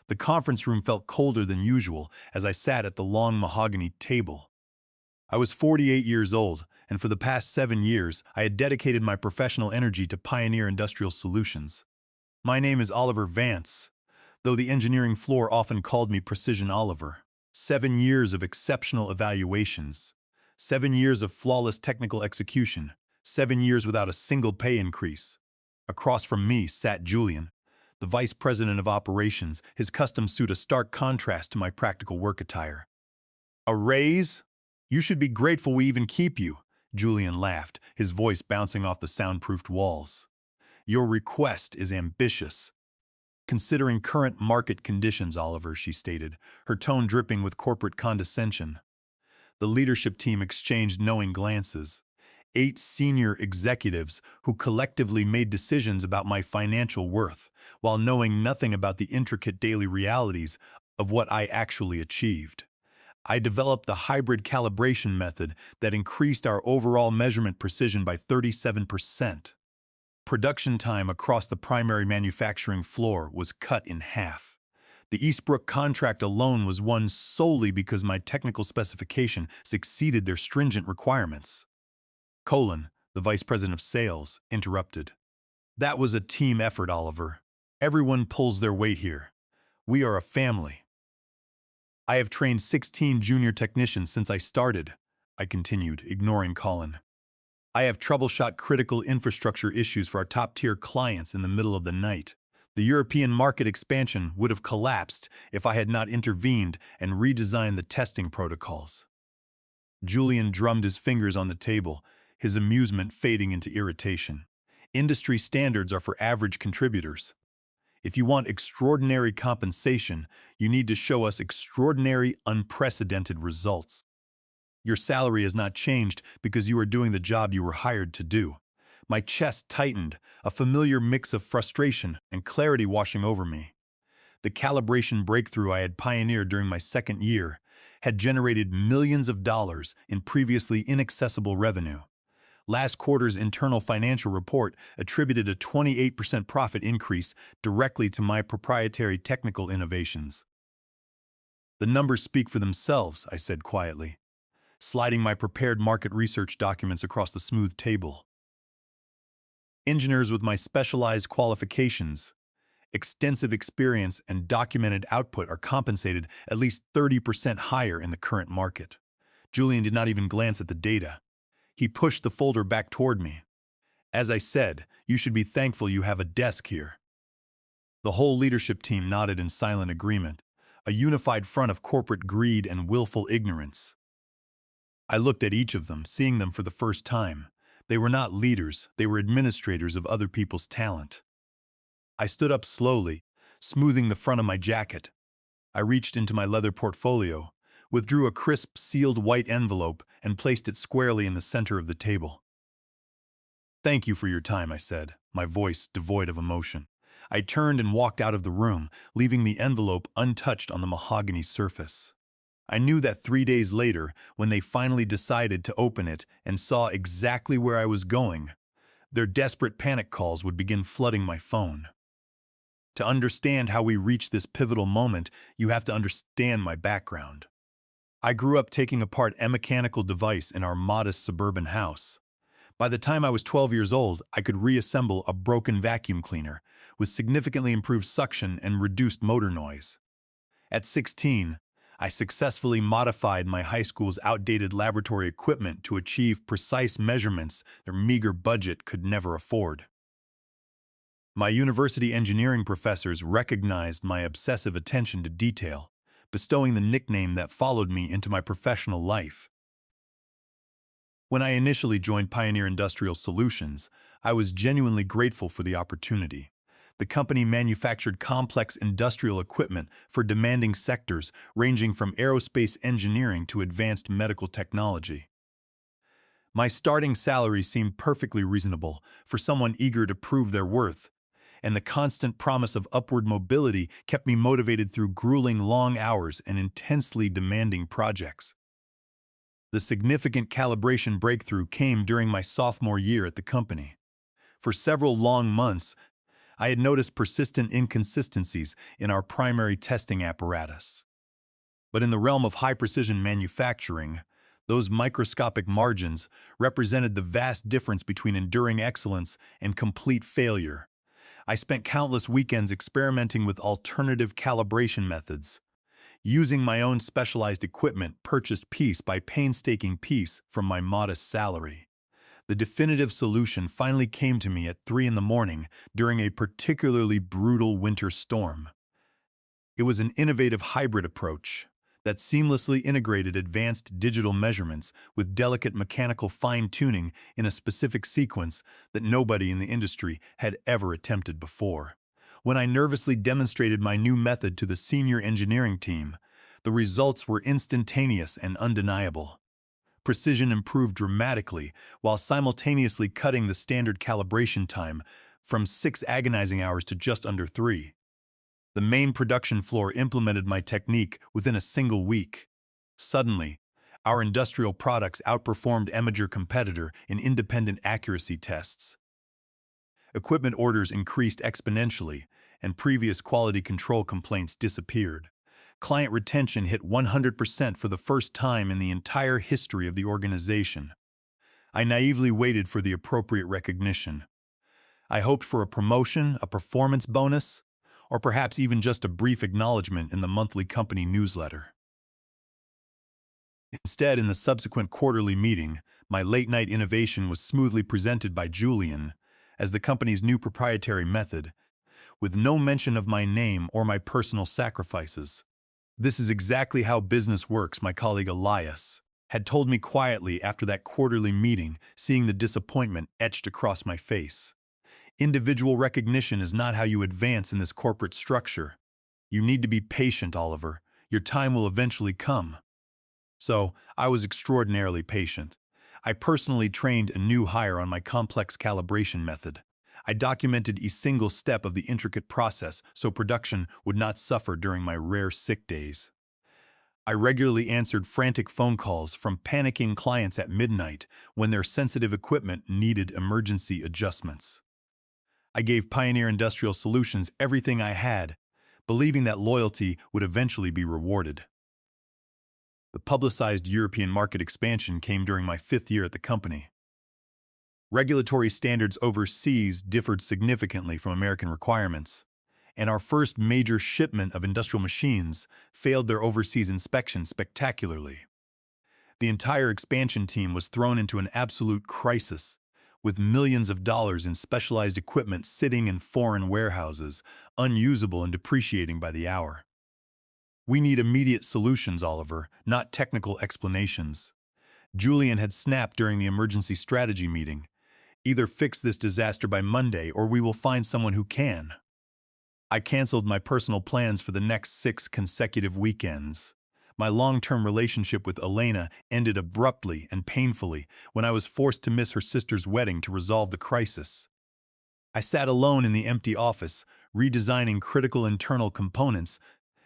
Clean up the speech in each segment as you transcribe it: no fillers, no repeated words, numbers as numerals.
The conference room felt colder than usual as I sat at the long mahogany table. I was 48 years old, and for the past 7 years, I had dedicated my professional energy to Pioneer Industrial Solutions. My name is Oliver Vance, though the engineering floor often called me Precision Oliver. 7 years of exceptional evaluations, 7 years of flawless technical execution, 7 years without a single pay increase. Across from me sat Julian, the vice president of operations, his custom suit a stark contrast to my practical work attire. A raise? You should be grateful we even keep you, Julian laughed, his voice bouncing off the soundproofed walls. Your request is ambitious. Considering current market conditions, Oliver, she stated, her tone dripping with corporate condescension. The leadership team exchanged knowing glances. 8 senior executives who collectively made decisions about my financial worth, while knowing nothing about the intricate daily realities of what I actually achieved. I developed the hybrid calibration method that increased our overall measurement precision by 37%. Production time across the primary manufacturing floor was cut in half. The Eastbrook contract alone was won solely because my technical specification exceeded their stringent requirements. Colin, the vice president of sales, interrupted. That was a team effort, Oliver. Everyone pulls their weight here. We are a family. I have trained 16 junior technicians since I started, I continued, ignoring Colin. I have troubleshot critical infrastructure issues for our top-tier clients in the middle of the night. The European market expansion would have collapsed if I had not intervened and redesigned the testing protocols. Julian drummed his fingers on the table, his amusement fading into irritation. Industry standards are for average contributors. If you want extraordinary compensation, you need to show us extraordinary, unprecedented results. Your salary has not changed because you are doing the job you were hired to do. My chest tightened, a familiar mix of frustration and clarity washing over me. The calibration breakthrough I had pioneered during my second year had generated millions of dollars in previously inaccessible revenue. Last quarter's internal financial report attributed a 28% profit increase directly to my proprietary technical innovations. The numbers speak for themselves, I said quietly, sliding my prepared market research documents across the smooth table. Engineers with my specialized qualifications, extensive experience, and documented output are compensated at least 30% higher in the current market. Julian did not even glance at the data. He pushed the folder back toward me. As I said, you should be thankful you have a desk here. The whole leadership team nodded in silent agreement, a unified front of corporate greed and willful ignorance. I looked at each of them, seeing them for the first time. They were not leaders, they were administrators of other people's talent. I stood up slowly, smoothing the front of my jacket. I reached into my leather portfolio, withdrew a crisp, sealed white envelope, and placed it squarely in the center of the table. Thank you for your time, I said, my voice devoid of emotion. I turned and walked out of the room, leaving the envelope untouched on the mahogany surface. I knew that 3 days later, when they finally decided to open it and saw exactly where I was going, their desperate panic calls would begin flooding my phone. To understand how we reached this pivotal moment, you have to understand my background. I grew up taking apart a mechanical device in our modest suburban house. By the time I was 12 years old, I could reassemble a broken vacuum cleaner with significantly improved suction and reduced motor noise. At 16, I successfully modified my high school's outdated laboratory equipment to achieve precise measurements their meager budget could never afford. My university engineering professors recognized my obsessive attention to detail, bestowing the nickname that followed me into my professional life. When I initially joined Pioneer Industrial Solutions, I was genuinely grateful for the opportunity. The company manufactured complex industrial equipment for demanding sectors ranging from aerospace engineering to advanced medical technology. My starting salary seemed perfectly reasonable for someone eager to prove their worth, and the constant promise of upward mobility kept me motivated through grueling long hours and intensely demanding projects. The significant calibration breakthrough came during my sophomore year at the company. For several long months, I had noticed persistent inconsistencies in our primary testing apparatus. But in the realm of high-precision manufacturing, those microscopic margins represented the vast difference between enduring excellence and complete failure. I spent countless weekends experimenting with alternative calibration methods, using my own specialized equipment purchased piece by painstaking piece from my modest salary. The definitive solution finally came to me at 3 in the morning during a particularly brutal winter storm. It was an innovative hybrid approach that seamlessly integrated advanced digital measurements with delicate mechanical fine-tuning in a specific sequence that nobody in the industry had ever attempted before. When I nervously demonstrated my new method to the senior engineering team, the results were instantaneous and undeniable. Precision improved dramatically while simultaneously cutting the standard calibration time from 6 agonizing hours to just under 3. The main production floor implemented my technique within a single week. Suddenly, our industrial products outperformed a major competitor in independent accuracy tests. Equipment orders increased exponentially, and previous quality control complaints disappeared. Client retention hit 100% for the first time in the entire history of the organization. I naively waited for the appropriate recognition. I hoped for a promotion, a performance bonus, or perhaps even just a brief acknowledgement in the monthly company newsletter. Instead, in the subsequent quarterly meeting, my late-night innovation was smoothly presented by Julian as the company's new proprietary method, with no mention of my name or my personal sacrifices. "This is exactly how business works," my colleague Elias had told me quietly after that quarterly meeting, seeing the disappointment etched across my face. "Individual recognition is not how you advance in this corporate structure. You need to be patient, Oliver. Your time will eventually come." So, I was extraordinarily patient. I personally trained a new hire on my complex calibration method. I documented each single step of the intricate process so production would not suffer during my rare sick days. I regularly answered frantic phone calls from panicking clients at midnight when their sensitive equipment needed emergency adjustments. I gave Pioneer Industrial Solutions everything I had, believing that loyalty would eventually be rewarded. The publicized European market expansion came during my 5th year at the company. Regulatory standards overseas differed significantly from American requirements, and our first major shipment of industrial machines failed their overseas inspection spectacularly. The entire expansion team was thrown into an absolute crisis, with millions of dollars in specialized equipment sitting in foreign warehouses, unusable and depreciating by the hour. "We need immediate solutions, Oliver, not technical explanations." Julian had snapped during the emergency strategy meeting. "Either fix this disaster by Monday or we will find someone who can." I canceled my personal plans for the next 6 consecutive weekends. My long-term relationship with Elena ended abruptly and painfully when I was forced to miss her sister's wedding to resolve the crisis. I sat alone in the empty office, redesigning critical internal components,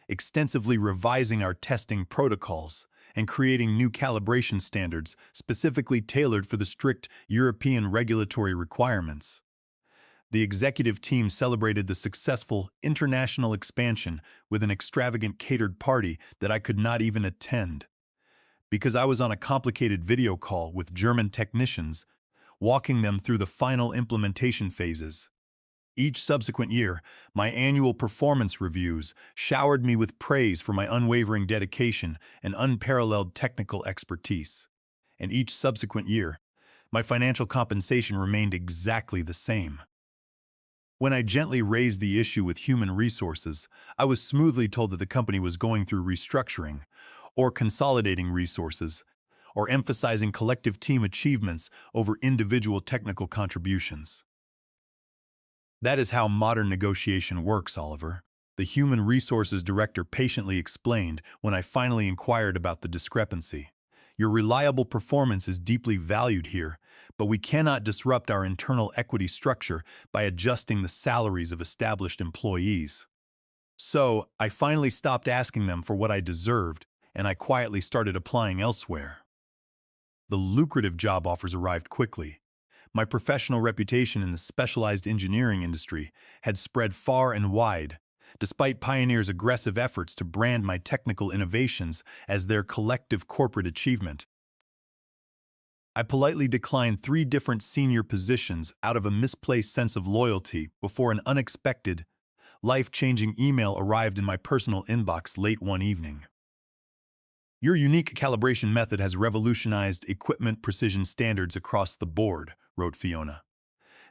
extensively revising our testing protocols, and creating new calibration standards specifically tailored for the strict European regulatory requirements. The executive team celebrated the successful international expansion with an extravagant catered party that I could not even attend, because I was on a complicated video call with German technicians, walking them through the final implementation phases. Each subsequent year, my annual performance reviews showered me with praise for my unwavering dedication and unparalleled technical expertise. And each subsequent year, my financial compensation remained exactly the same. When I gently raised the issue with human resources, I was smoothly told that the company was going through restructuring, or consolidating resources, or emphasizing collective team achievements over individual technical contributions. "That is how modern negotiation works, Oliver," the human resources director patiently explained when I finally inquired about the discrepancy. "Your reliable performance is deeply valued here, but we cannot disrupt our internal equity structure by adjusting the salaries of established employees." So, I finally stopped asking them for what I deserved, and I quietly started applying elsewhere. The lucrative job offers arrived quickly. My professional reputation in the specialized engineering industry had spread far and wide, despite Pioneer's aggressive efforts to brand my technical innovations as their collective corporate achievement. I politely declined 3 different senior positions out of a misplaced sense of loyalty before an unexpected, life-changing email arrived in my personal inbox late one evening. Your unique calibration method has revolutionized equipment precision standards across the board, wrote Fiona,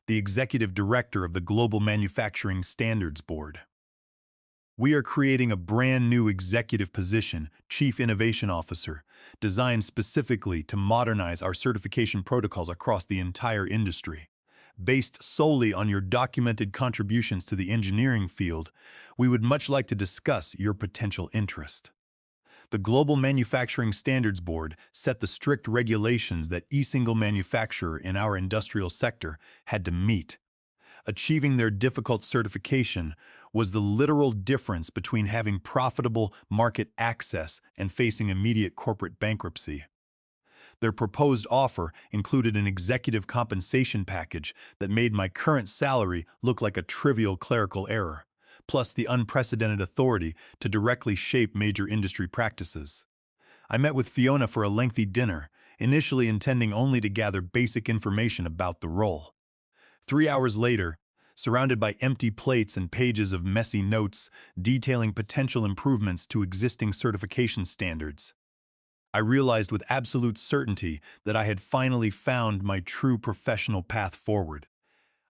the executive director of the Global Manufacturing Standards Board. We are creating a brand new executive position, Chief Innovation Officer, designed specifically to modernize our certification protocols across the entire industry. Based solely on your documented contributions to the engineering field, we would much like to discuss your potential interest. The Global Manufacturing Standards Board set the strict regulations that each single manufacturer in our industrial sector had to meet. Achieving their difficult certification was the literal difference between having profitable market access and facing immediate corporate bankruptcy. Their proposed offer included an executive compensation package that made my current salary look like a trivial clerical error, plus the unprecedented authority to directly shape major industry practices. I met with Fiona for a lengthy dinner, initially intending only to gather basic information about the role. 3 hours later, surrounded by empty plates and pages of messy notes detailing potential improvements to existing certification standards, I realized with absolute certainty that I had finally found my true professional path forward.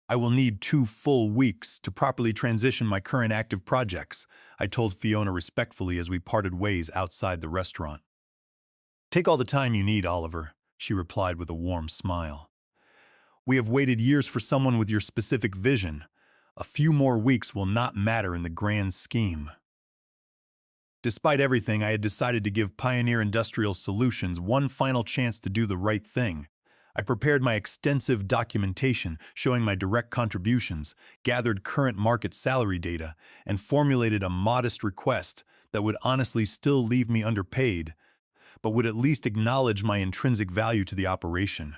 I will need 2 full weeks to properly transition my current active projects, I told Fiona respectfully as we parted ways outside the restaurant. Take all the time you need, Oliver, she replied with a warm smile. We have waited years for someone with your specific vision. A few more weeks will not matter in the grand scheme. Despite everything, I had decided to give Pioneer Industrial Solutions one final chance to do the right thing. I prepared my extensive documentation showing my direct contributions, gathered current market salary data, and formulated a modest request that would honestly still leave me underpaid, but would at least acknowledge my intrinsic value to the operation.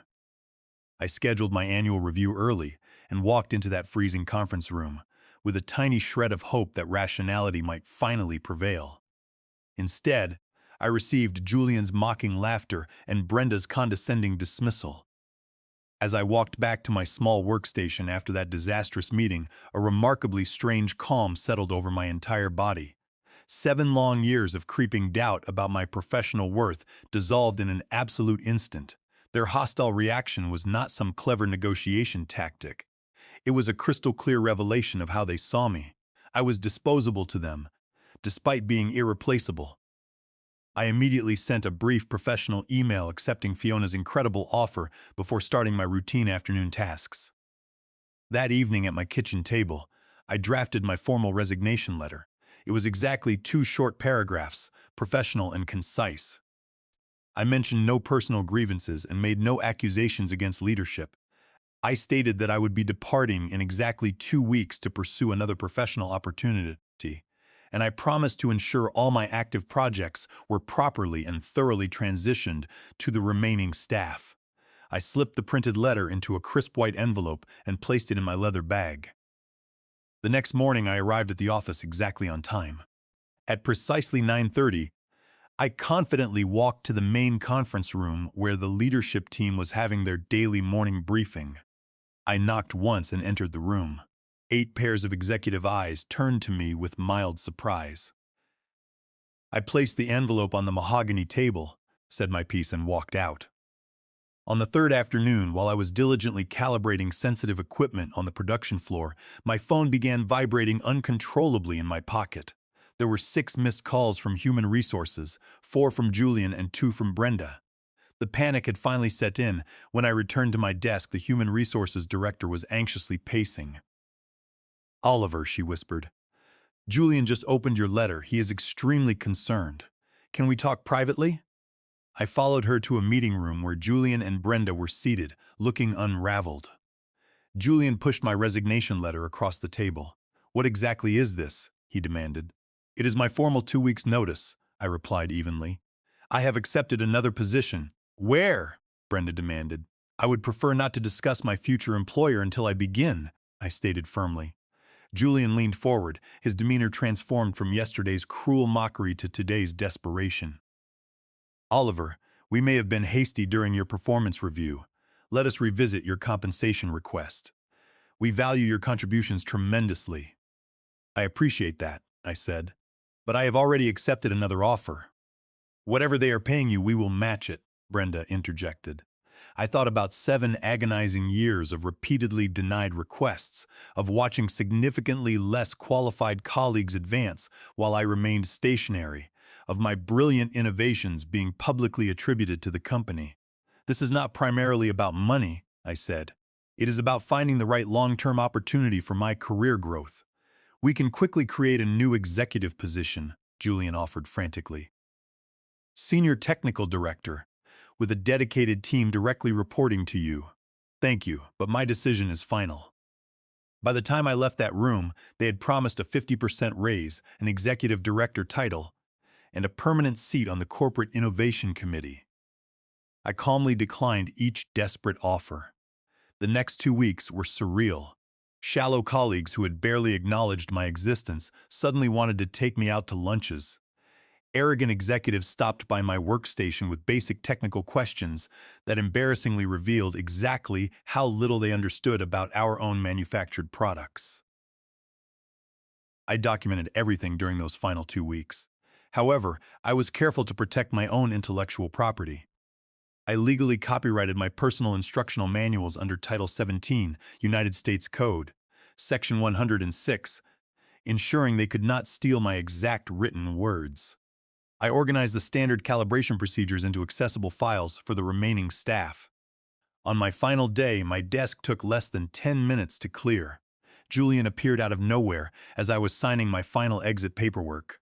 I scheduled my annual review early and walked into that freezing conference room with a tiny shred of hope that rationality might finally prevail. Instead, I received Julian's mocking laughter and Brenda's condescending dismissal. As I walked back to my small workstation after that disastrous meeting, a remarkably strange calm settled over my entire body. 7 long years of creeping doubt about my professional worth dissolved in an absolute instant. Their hostile reaction was not some clever negotiation tactic. It was a crystal-clear revelation of how they saw me. I was disposable to them, despite being irreplaceable. I immediately sent a brief professional email accepting Fiona's incredible offer before starting my routine afternoon tasks. That evening at my kitchen table, I drafted my formal resignation letter. It was exactly 2 short paragraphs, professional and concise. I mentioned no personal grievances and made no accusations against leadership. I stated that I would be departing in exactly 2 weeks to pursue another professional opportunity, and I promised to ensure all my active projects were properly and thoroughly transitioned to the remaining staff. I slipped the printed letter into a crisp white envelope and placed it in my leather bag. The next morning, I arrived at the office exactly on time. At precisely 9:30, I confidently walked to the main conference room where the leadership team was having their daily morning briefing. I knocked once and entered the room. 8 pairs of executive eyes turned to me with mild surprise. I placed the envelope on the mahogany table, said my piece, and walked out. On the 3rd afternoon, while I was diligently calibrating sensitive equipment on the production floor, my phone began vibrating uncontrollably in my pocket. There were 6 missed calls from Human Resources, 4 from Julian and 2 from Brenda. The panic had finally set in. When I returned to my desk, the Human Resources director was anxiously pacing. "Oliver," she whispered, "Julian just opened your letter. He is extremely concerned. Can we talk privately?" I followed her to a meeting room where Julian and Brenda were seated, looking unraveled. Julian pushed my resignation letter across the table. "What exactly is this?" he demanded. "It is my formal 2 weeks' notice," I replied evenly. "I have accepted another position." "Where?" Brenda demanded. I would prefer not to discuss my future employer until I begin, I stated firmly. Julian leaned forward, his demeanor transformed from yesterday's cruel mockery to today's desperation. Oliver, we may have been hasty during your performance review. Let us revisit your compensation request. We value your contributions tremendously. I appreciate that, I said, but I have already accepted another offer. Whatever they are paying you, we will match it, Brenda interjected. I thought about 7 agonizing years of repeatedly denied requests, of watching significantly less qualified colleagues advance while I remained stationary, of my brilliant innovations being publicly attributed to the company. This is not primarily about money, I said. It is about finding the right long-term opportunity for my career growth. We can quickly create a new executive position, Julian offered frantically. Senior Technical Director, with a dedicated team directly reporting to you. Thank you, but my decision is final. By the time I left that room, they had promised a 50% raise, an executive director title, and a permanent seat on the Corporate Innovation Committee. I calmly declined each desperate offer. The next 2 weeks were surreal. Shallow colleagues who had barely acknowledged my existence suddenly wanted to take me out to lunches. Arrogant executives stopped by my workstation with basic technical questions that embarrassingly revealed exactly how little they understood about our own manufactured products. I documented everything during those final 2 weeks. However, I was careful to protect my own intellectual property. I legally copyrighted my personal instructional manuals under Title 17, United States Code, Section 106, ensuring they could not steal my exact written words. I organized the standard calibration procedures into accessible files for the remaining staff. On my final day, my desk took less than 10 minutes to clear. Julian appeared out of nowhere as I was signing my final exit paperwork.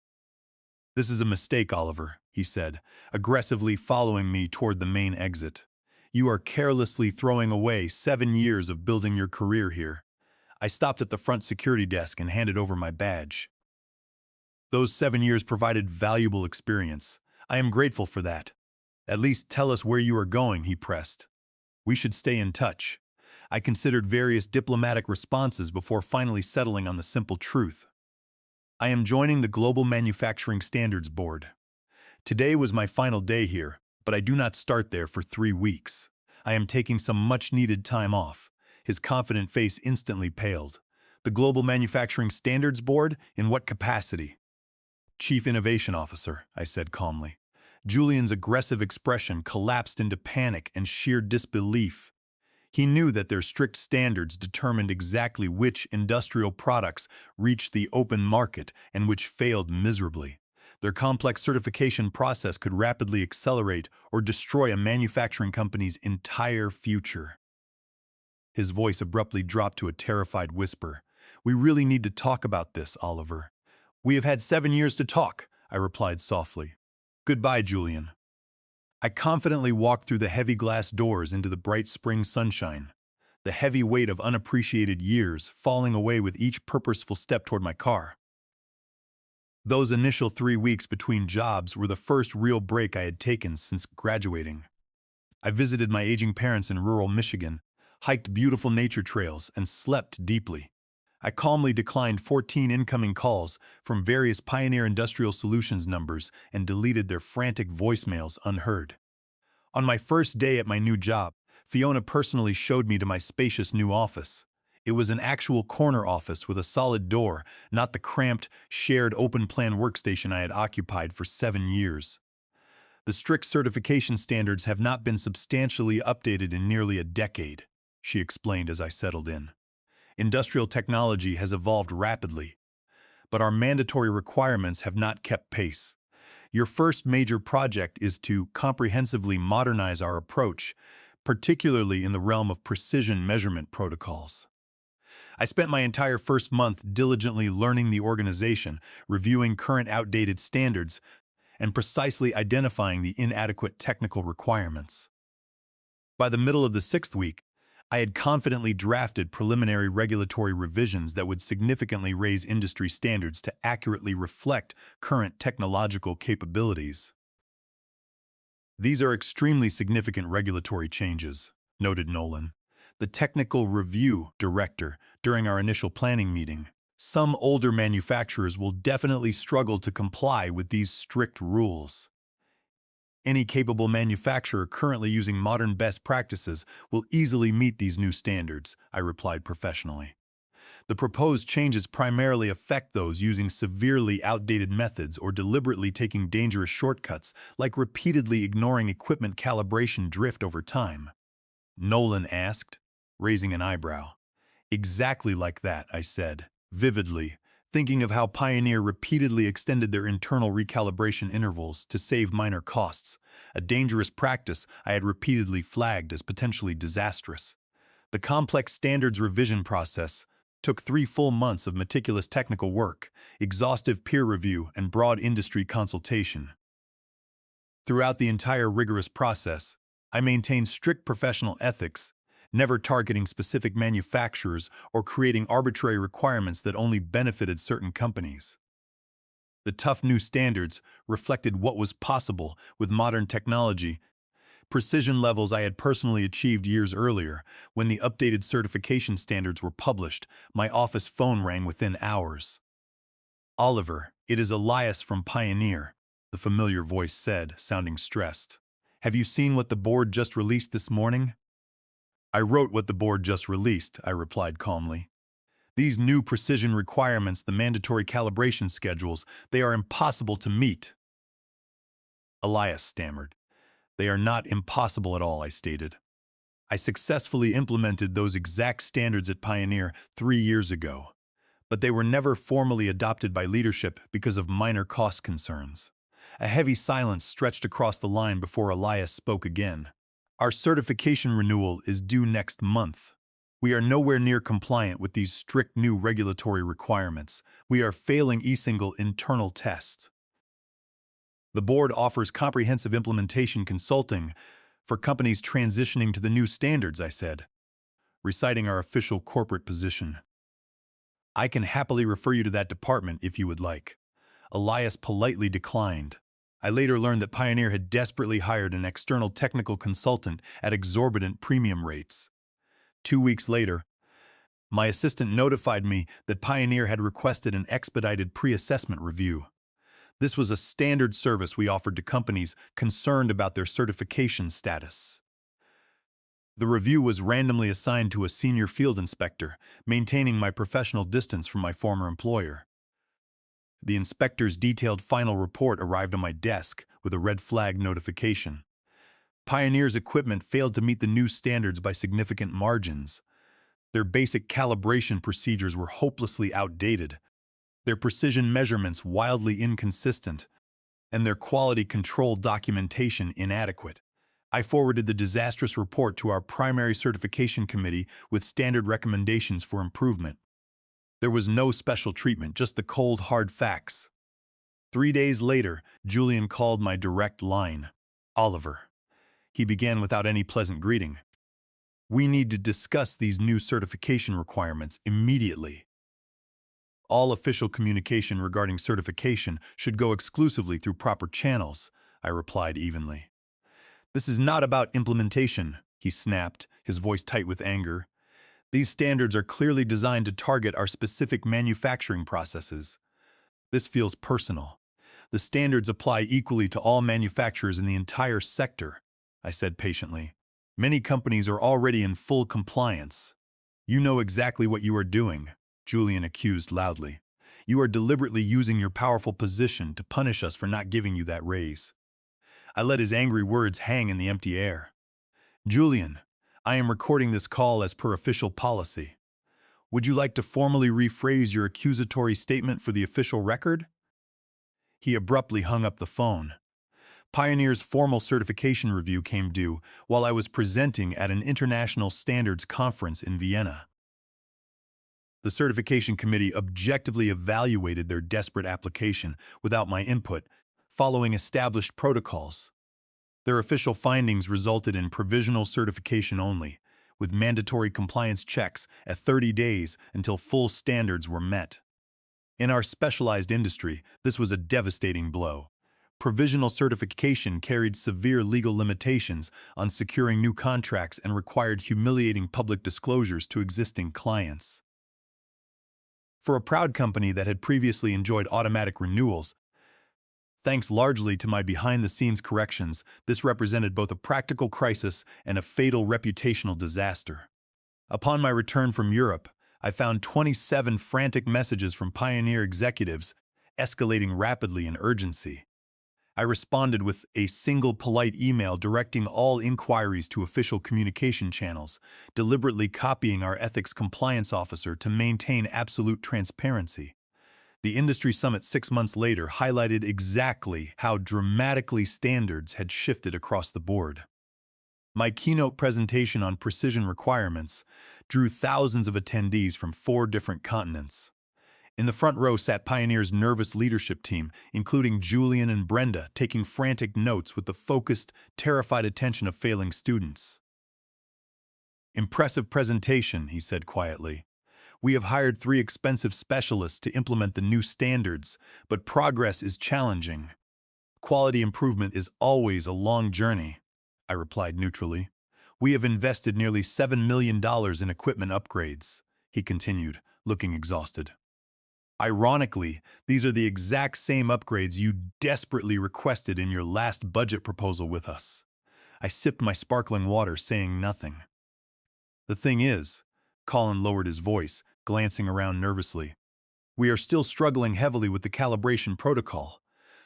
"This is a mistake, Oliver," he said, aggressively following me toward the main exit. "You are carelessly throwing away 7 years of building your career here." I stopped at the front security desk and handed over my badge. "Those 7 years provided valuable experience. I am grateful for that. At least tell us where you are going," he pressed. "We should stay in touch." I considered various diplomatic responses before finally settling on the simple truth. I am joining the Global Manufacturing Standards Board. Today was my final day here, but I do not start there for 3 weeks. I am taking some much-needed time off. His confident face instantly paled. "The Global Manufacturing Standards Board? In what capacity?" "Chief Innovation Officer," I said calmly. Julian's aggressive expression collapsed into panic and sheer disbelief. He knew that their strict standards determined exactly which industrial products reached the open market and which failed miserably. Their complex certification process could rapidly accelerate or destroy a manufacturing company's entire future. His voice abruptly dropped to a terrified whisper. "We really need to talk about this, Oliver." "We have had 7 years to talk," I replied softly. "Goodbye, Julian." I confidently walked through the heavy glass doors into the bright spring sunshine, the heavy weight of unappreciated years falling away with each purposeful step toward my car. Those initial 3 weeks between jobs were the first real break I had taken since graduating. I visited my aging parents in rural Michigan, hiked beautiful nature trails, and slept deeply. I calmly declined 14 incoming calls from various Pioneer Industrial Solutions numbers and deleted their frantic voicemails unheard. On my first day at my new job, Fiona personally showed me to my spacious new office. It was an actual corner office with a solid door, not the cramped, shared open-plan workstation I had occupied for 7 years. "The strict certification standards have not been substantially updated in nearly a decade," she explained as I settled in. "Industrial technology has evolved rapidly, but our mandatory requirements have not kept pace. Your first major project is to comprehensively modernize our approach, particularly in the realm of precision measurement protocols." I spent my entire first month diligently learning the organization, reviewing current outdated standards, and precisely identifying the inadequate technical requirements. By the middle of the 6th week, I had confidently drafted preliminary regulatory revisions that would significantly raise industry standards to accurately reflect current technological capabilities. These are extremely significant regulatory changes. noted Nolan, the technical review director, during our initial planning meeting. Some older manufacturers will definitely struggle to comply with these strict rules. Any capable manufacturer currently using modern best practices will easily meet these new standards, I replied professionally. The proposed changes primarily affect those using severely outdated methods or deliberately taking dangerous shortcuts, like repeatedly ignoring equipment calibration drift over time. Nolan asked, raising an eyebrow. Exactly like that, I said, vividly, thinking of how Pioneer repeatedly extended their internal recalibration intervals to save minor costs, a dangerous practice I had repeatedly flagged as potentially disastrous. The complex standards revision process took 3 full months of meticulous technical work, exhaustive peer review, and broad industry consultation. Throughout the entire rigorous process, I maintained strict professional ethics, never targeting specific manufacturers or creating arbitrary requirements that only benefited certain companies. The tough new standards reflected what was possible with modern technology, precision levels I had personally achieved years earlier. When the updated certification standards were published, my office phone rang within hours. "Oliver, it is Elias from Pioneer," the familiar voice said, sounding stressed. "Have you seen what the board just released this morning?" "I wrote what the board just released," I replied calmly. "These new precision requirements, the mandatory calibration schedules, they are impossible to meet." Elias stammered. "They are not impossible at all," I stated. "I successfully implemented those exact standards at Pioneer 3 years ago, but they were never formally adopted by leadership because of minor cost concerns." A heavy silence stretched across the line before Elias spoke again. "Our certification renewal is due next month. We are nowhere near compliant with these strict new regulatory requirements. We are failing eSingle internal tests. The board offers comprehensive implementation consulting for companies transitioning to the new standards," I said, reciting our official corporate position. "I can happily refer you to that department if you would like." Elias politely declined. I later learned that Pioneer had desperately hired an external technical consultant at exorbitant premium rates. 2 weeks later, my assistant notified me that Pioneer had requested an expedited pre-assessment review. This was a standard service we offered to companies concerned about their certification status. The review was randomly assigned to a senior field inspector, maintaining my professional distance from my former employer. The inspector's detailed final report arrived on my desk with a red flag notification. Pioneer's equipment failed to meet the new standards by significant margins. Their basic calibration procedures were hopelessly outdated, their precision measurements wildly inconsistent, and their quality control documentation inadequate. I forwarded the disastrous report to our primary certification committee with standard recommendations for improvement. There was no special treatment, just the cold, hard facts. 3 days later, Julian called my direct line. "Oliver," he began without any pleasant greeting, "we need to discuss these new certification requirements immediately." "All official communication regarding certification should go exclusively through proper channels," I replied evenly. "This is not about implementation," he snapped, his voice tight with anger. "These standards are clearly designed to target our specific manufacturing processes. This feels personal. The standards apply equally to all manufacturers in the entire sector," I said patiently. "Many companies are already in full compliance." "You know exactly what you are doing," Julian accused loudly. "You are deliberately using your powerful position to punish us for not giving you that raise." I let his angry words hang in the empty air. "Julian, I am recording this call as per official policy. Would you like to formally rephrase your accusatory statement for the official record?" He abruptly hung up the phone. Pioneer's formal certification review came due while I was presenting at an international standards conference in Vienna. The certification committee objectively evaluated their desperate application without my input, following established protocols. Their official findings resulted in provisional certification only, with mandatory compliance checks at 30 days until full standards were met. In our specialized industry, this was a devastating blow. Provisional certification carried severe legal limitations on securing new contracts and required humiliating public disclosures to existing clients. For a proud company that had previously enjoyed automatic renewals, thanks largely to my behind-the-scenes corrections, this represented both a practical crisis and a fatal reputational disaster. Upon my return from Europe, I found 27 frantic messages from Pioneer executives, escalating rapidly in urgency. I responded with a single polite email directing all inquiries to official communication channels, deliberately copying our ethics compliance officer to maintain absolute transparency. The industry summit 6 months later highlighted exactly how dramatically standards had shifted across the board. My keynote presentation on precision requirements drew thousands of attendees from 4 different continents. In the front row sat Pioneer's nervous leadership team, including Julian and Brenda, taking frantic notes with the focused, terrified attention of failing students. "Impressive presentation," he said quietly. "We have hired 3 expensive specialists to implement the new standards, but progress is challenging. Quality improvement is always a long journey," I replied neutrally. "We have invested nearly $7 million in equipment upgrades," he continued, looking exhausted. "Ironically, these are the exact same upgrades you desperately requested in your last budget proposal with us." I sipped my sparkling water, saying nothing. "The thing is," Colin lowered his voice, glancing around nervously, "we are still struggling heavily with the calibration protocol.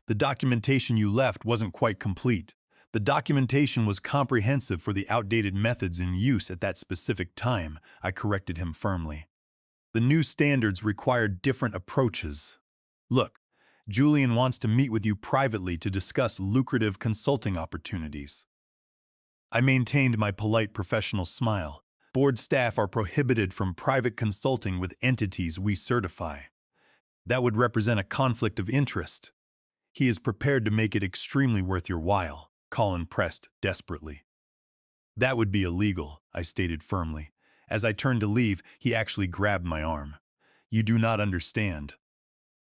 The documentation you left wasn't quite complete. The documentation was comprehensive for the outdated methods in use at that specific time," I corrected him firmly. "The new standards required different approaches. Look, Julian wants to meet with you privately to discuss lucrative consulting opportunities." I maintained my polite professional smile. "Board staff are prohibited from private consulting with entities we certify. That would represent a conflict of interest." "He is prepared to make it extremely worth your while," Colin pressed desperately. "That would be illegal," I stated firmly. As I turned to leave, he actually grabbed my arm. "You do not understand.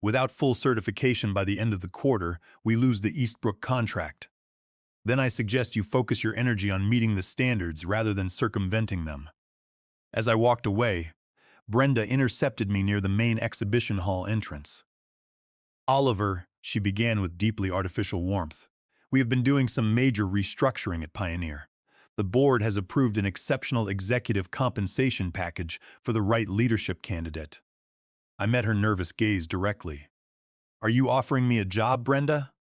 Without full certification by the end of the quarter, we lose the Eastbrook contract. Then I suggest you focus your energy on meeting the standards rather than circumventing them." As I walked away, Brenda intercepted me near the main exhibition hall entrance. "Oliver," she began with deeply artificial warmth, "we have been doing some major restructuring at Pioneer. The board has approved an exceptional executive compensation package for the right leadership candidate." I met her nervous gaze directly. "Are you offering me a job, Brenda?"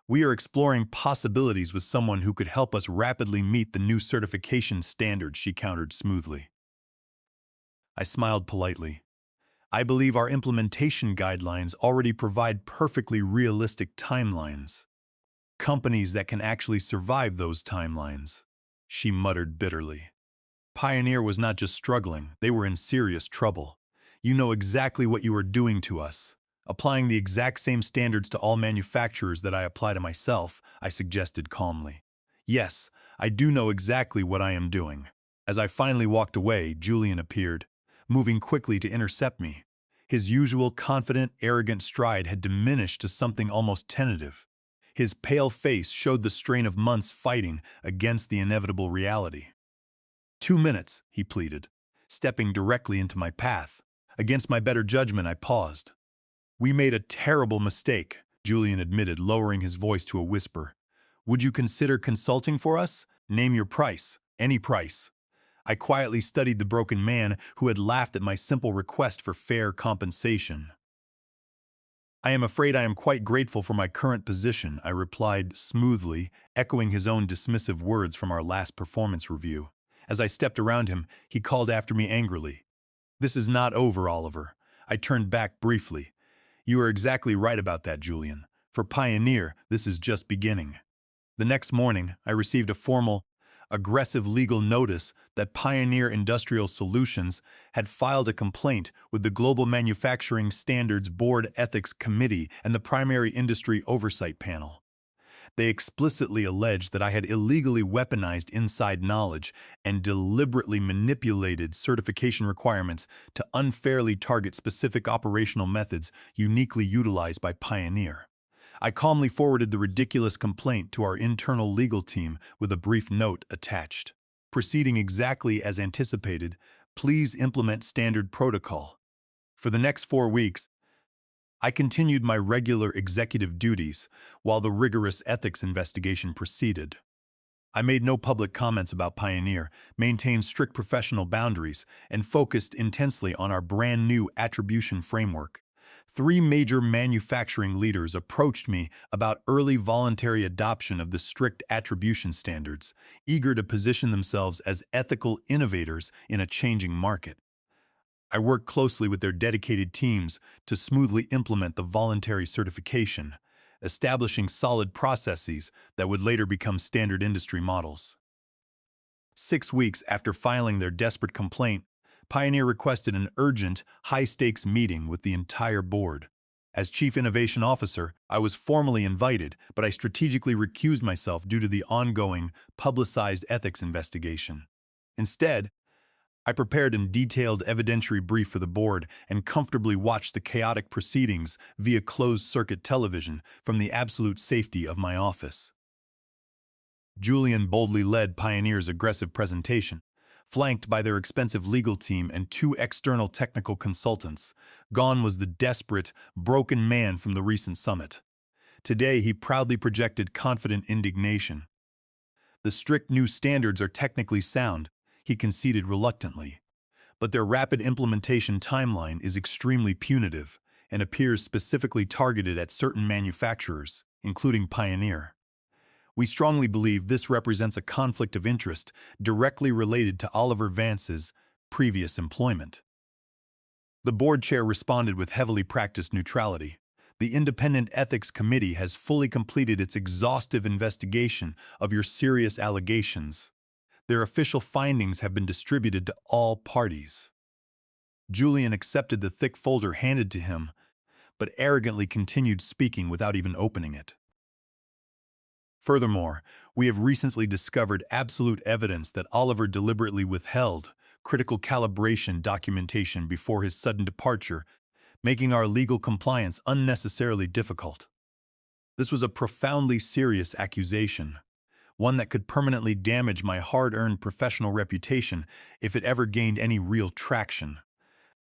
"We are exploring possibilities with someone who could help us rapidly meet the new certification standards," she countered smoothly. I smiled politely. "I believe our implementation guidelines already provide perfectly realistic timelines. Companies that can actually survive those timelines," she muttered bitterly. Pioneer was not just struggling, they were in serious trouble. "You know exactly what you are doing to us. Applying the exact same standards to all manufacturers that I apply to myself," I suggested calmly. "Yes, I do know exactly what I am doing." As I finally walked away, Julian appeared, moving quickly to intercept me. His usual confident, arrogant stride had diminished to something almost tentative. His pale face showed the strain of months fighting against the inevitable reality. "2 minutes," he pleaded, stepping directly into my path. Against my better judgment, I paused. "We made a terrible mistake," Julian admitted, lowering his voice to a whisper. "Would you consider consulting for us? Name your price, any price." I quietly studied the broken man who had laughed at my simple request for fair compensation. "I am afraid I am quite grateful for my current position," I replied smoothly, echoing his own dismissive words from our last performance review. As I stepped around him, he called after me angrily. "This is not over, Oliver." I turned back briefly. "You are exactly right about that, Julian. For Pioneer, this is just beginning." The next morning, I received a formal, aggressive legal notice that Pioneer Industrial Solutions had filed a complaint with the Global Manufacturing Standards Board Ethics Committee and the Primary Industry Oversight Panel. They explicitly alleged that I had illegally weaponized inside knowledge and deliberately manipulated certification requirements to unfairly target specific operational methods uniquely utilized by Pioneer. I calmly forwarded the ridiculous complaint to our internal legal team with a brief note attached. Proceeding exactly as anticipated, please implement standard protocol. For the next 4 weeks, I continued my regular executive duties while the rigorous ethics investigation proceeded. I made no public comments about Pioneer, maintained strict professional boundaries, and focused intensely on our brand new attribution framework. 3 major manufacturing leaders approached me about early voluntary adoption of the strict attribution standards, eager to position themselves as ethical innovators in a changing market. I worked closely with their dedicated teams to smoothly implement the voluntary certification, establishing solid processes that would later become standard industry models. 6 weeks after filing their desperate complaint, Pioneer requested an urgent, high-stakes meeting with the entire board. As Chief Innovation Officer, I was formally invited, but I strategically recused myself due to the ongoing, publicized ethics investigation. Instead, I prepared a detailed evidentiary brief for the board and comfortably watched the chaotic proceedings via closed-circuit television from the absolute safety of my office. Julian boldly led Pioneer's aggressive presentation, flanked by their expensive legal team and 2 external technical consultants. Gone was the desperate, broken man from the recent summit. Today, he proudly projected confident indignation. The strict new standards are technically sound, he conceded reluctantly, but their rapid implementation timeline is extremely punitive and appears specifically targeted at certain manufacturers, including Pioneer. We strongly believe this represents a conflict of interest directly related to Oliver Vance's previous employment. The board chair responded with heavily practiced neutrality. The Independent Ethics Committee has fully completed its exhaustive investigation of your serious allegations. Their official findings have been distributed to all parties. Julian accepted the thick folder handed to him, but arrogantly continued speaking without even opening it. Furthermore, we have recently discovered absolute evidence that Oliver deliberately withheld critical calibration documentation before his sudden departure, making our legal compliance unnecessarily difficult. This was a profoundly serious accusation, one that could permanently damage my hard-earned professional reputation if it ever gained any real traction.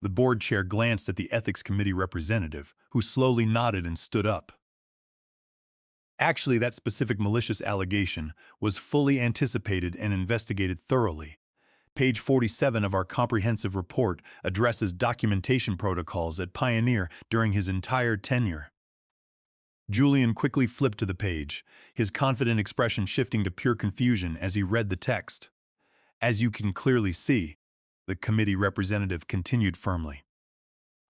The board chair glanced at the ethics committee representative, who slowly nodded and stood up. Actually, that specific malicious allegation was fully anticipated and investigated thoroughly. Page 47 of our comprehensive report addresses documentation protocols at Pioneer during his entire tenure. Julian quickly flipped to the page, his confident expression shifting to pure confusion as he read the text. As you can clearly see, the committee representative continued firmly.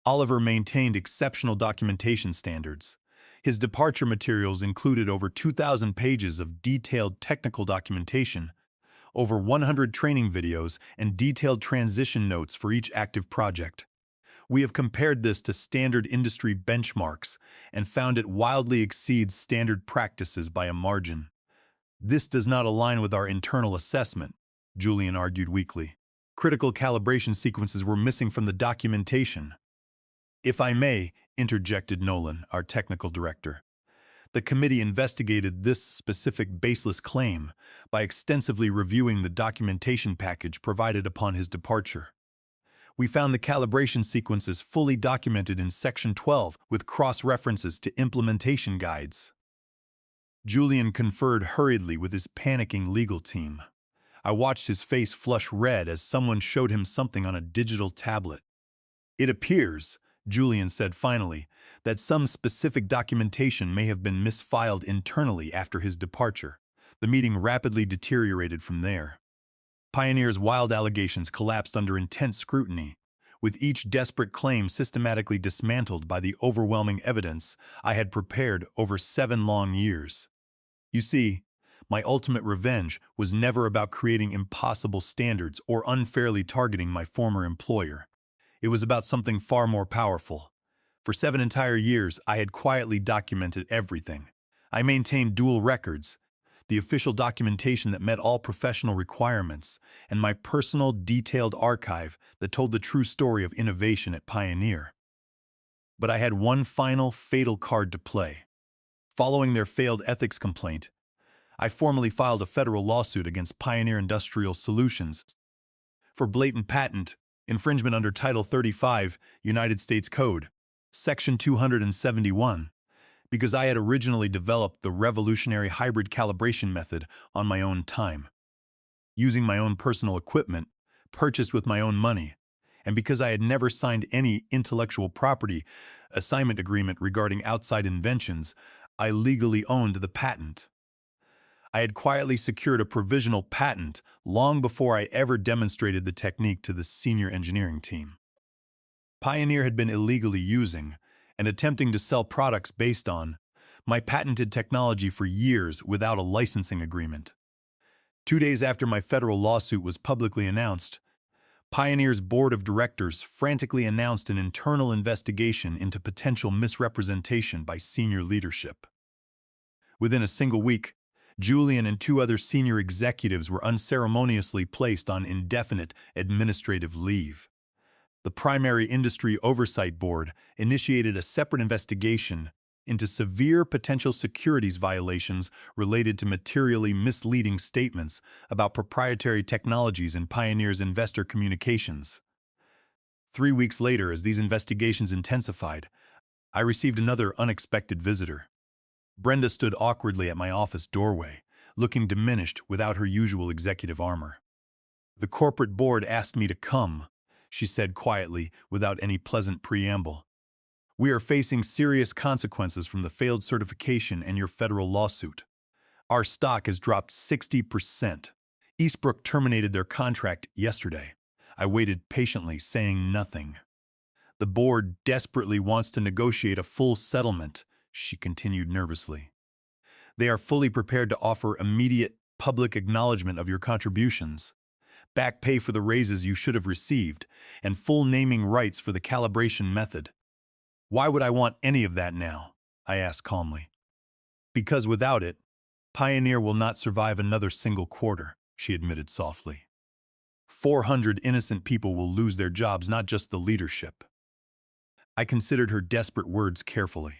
Oliver maintained exceptional documentation standards. His departure materials included over 2,000 pages of detailed technical documentation, over 100 training videos, and detailed transition notes for each active project. We have compared this to standard industry benchmarks and found it wildly exceeds standard practices by a margin. This does not align with our internal assessment, Julian argued weakly. Critical calibration sequences were missing from the documentation. If I may, interjected Nolan, our technical director. The committee investigated this specific baseless claim by extensively reviewing the documentation package provided upon his departure. We found the calibration sequences fully documented in Section 12 with cross-references to implementation guides. Julian conferred hurriedly with his panicking legal team. I watched his face flush red as someone showed him something on a digital tablet. It appears, Julian said finally, that some specific documentation may have been misfiled internally after his departure. The meeting rapidly deteriorated from there. Pioneer's wild allegations collapsed under intense scrutiny, with each desperate claim systematically dismantled by the overwhelming evidence I had prepared over 7 long years. You see, my ultimate revenge was never about creating impossible standards or unfairly targeting my former employer. It was about something far more powerful. For 7 entire years, I had quietly documented everything. I maintained dual records, the official documentation that met all professional requirements, and my personal, detailed archive that told the true story of innovation at Pioneer. But I had one final, fatal card to play. Following their failed ethics complaint, I formally filed a federal lawsuit against Pioneer Industrial Solutions for blatant patent infringement under Title 35, United States Code, Section 271, because I had originally developed the revolutionary hybrid calibration method on my own time, using my own personal equipment, purchased with my own money, and because I had never signed any intellectual property assignment agreement regarding outside inventions, I legally owned the patent. I had quietly secured a provisional patent long before I ever demonstrated the technique to the senior engineering team. Pioneer had been illegally using and attempting to sell products based on my patented technology for years without a licensing agreement. 2 days after my federal lawsuit was publicly announced, Pioneer's board of directors frantically announced an internal investigation into potential misrepresentation by senior leadership. Within a single week, Julian and 2 other senior executives were unceremoniously placed on indefinite administrative leave. The Primary Industry Oversight Board initiated a separate investigation into severe potential securities violations related to materially misleading statements about proprietary technologies in Pioneer's investor communications. 3 weeks later, as these investigations intensified, I received another unexpected visitor. Brenda stood awkwardly at my office doorway, looking diminished without her usual executive armor. "The corporate board asked me to come," she said quietly, without any pleasant preamble. "We are facing serious consequences from the failed certification and your federal lawsuit. Our stock has dropped 60%. Eastbrook terminated their contract yesterday." I waited patiently, saying nothing. "The board desperately wants to negotiate a full settlement," she continued nervously. "They are fully prepared to offer immediate public acknowledgement of your contributions, back pay for the raises you should have received, and full naming rights for the calibration method." "Why would I want any of that now?" I asked calmly. "Because without it, Pioneer will not survive another single quarter," she admitted softly. 400 innocent people will lose their jobs, not just the leadership. I considered her desperate words carefully.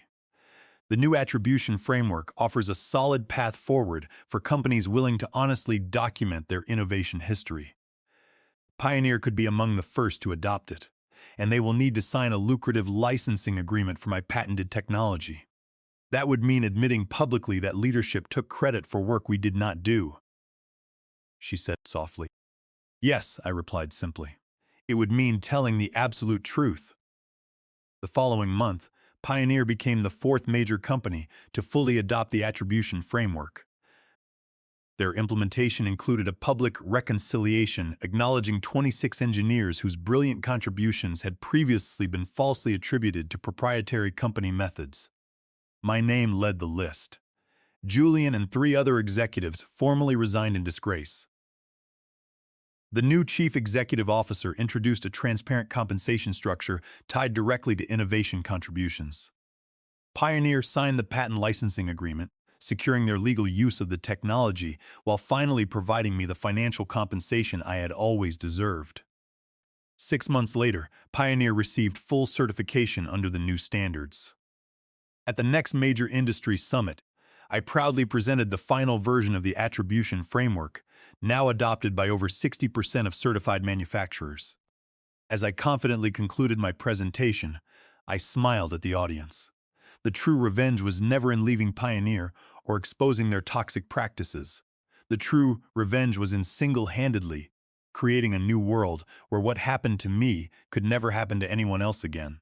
The new attribution framework offers a solid path forward for companies willing to honestly document their innovation history. Pioneer could be among the first to adopt it, and they will need to sign a lucrative licensing agreement for my patented technology. That would mean admitting publicly that leadership took credit for work we did not do," she said softly. "Yes," I replied simply. "It would mean telling the absolute truth." The following month, Pioneer became the 4th major company to fully adopt the attribution framework. Their implementation included a public reconciliation acknowledging 26 engineers whose brilliant contributions had previously been falsely attributed to proprietary company methods. My name led the list. Julian and 3 other executives formally resigned in disgrace. The new chief executive officer introduced a transparent compensation structure tied directly to innovation contributions. Pioneer signed the patent licensing agreement, securing their legal use of the technology while finally providing me the financial compensation I had always deserved. 6 months later, Pioneer received full certification under the new standards. At the next major industry summit, I proudly presented the final version of the attribution framework, now adopted by over 60% of certified manufacturers. As I confidently concluded my presentation, I smiled at the audience. The true revenge was never in leaving Pioneer or exposing their toxic practices. The true revenge was in single-handedly creating a new world where what happened to me could never happen to anyone else again.